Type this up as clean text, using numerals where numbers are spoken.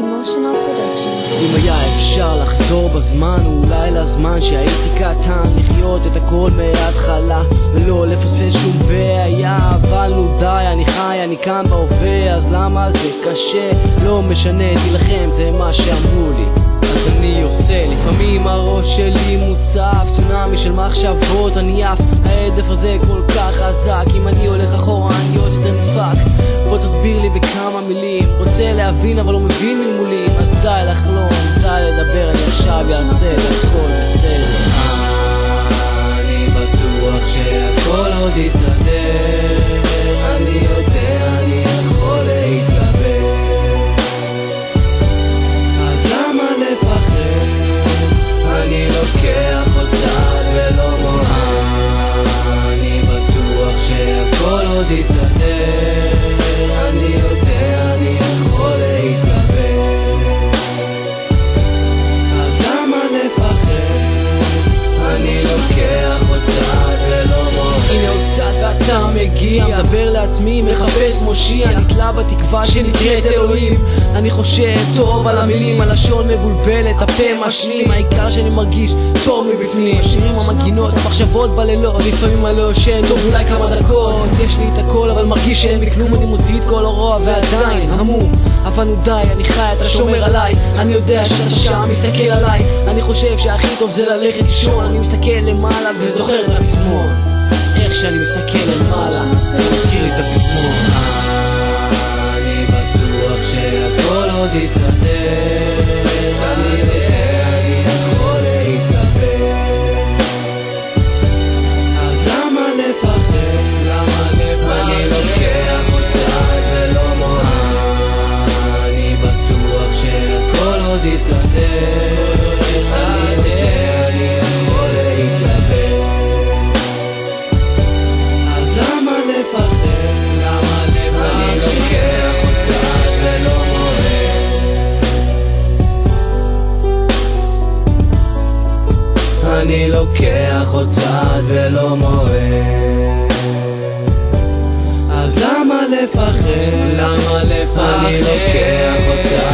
Emotional Productions. אם היה אפשר לחזור בזמן, אולי לזמן שהייתי קטן, לחיות את הכל מההתחלה ולא לפספס שום בעיה. אבל נו די, אני חי, אני כאן בהווה, אז למה זה קשה? לא משנה, תילחם, זה מה שאמרו לי, אז אני עושה. לפעמים הראש שלי מוצף, צונאמי של מחשבות, אני עף, העדף הזה כל כך חזק. אם אני הולך אחורה אני עוד יותר נדפק. בוא תסביר לי בכמה מילים, רוצה להבין אבל לא מבין מלמולים, אז די לחלום, די לדבר, אני עכשיו אעשה את הכל בסדר. אני בטוח שהכל עוד יסתדר, אני יודע אני יכול להתגבר, אז למה לפחד? אני לוקח עוד צעד ולא מוכן. אני בטוח שהכל עוד יסתדר, אני יודע אני יכול להתגבר, אז למה לפחד? אני לוקח עוד צעד ולא מוכן. הנה עוד קצת ואתה מגיע, מדבר לעצמי, מחפש מושיע, נתלה בתקווה שנקראת אלוהים. אני חושב טוב על המילים, הלשון מבולבלת, הפה משלים, העיקר שאני מרגיש טוב מבפנים. השירים, המגינות, המחשבות בלילות, לפעמים אני לא ישן טוב אולי כמה דקות. יש לי את הכל אבל מרגיש שאין בי כלום, אני מוציא את כל הרוע ועדיין המום. אבל נו די, אני חי, אתה שומר עליי, אני יודע שאתה שם מסתכל עליי. אני חושב שהכי טוב זה ללכת לישון, אני מסתכל למעלה וזוכר את הפזמון. איך שאני מסתכל למעלה, זה מזכיר לי את הפזמון. אני בטוח שהכל עוד יסתדר, אני יודע אני יכול להתגבר, אז למה לפחד? אני לוקח עוד צעד ולא מוכן. אני בטוח שהכל עוד יסתדר, אני יודע אני יכול להתגבר, אז למה לפחד? אני לוקח עוד צעד ולא מוהר. אני לוקח עוד צעד ולא מוהר, אז למה לפחד? אני לוקח עוד צעד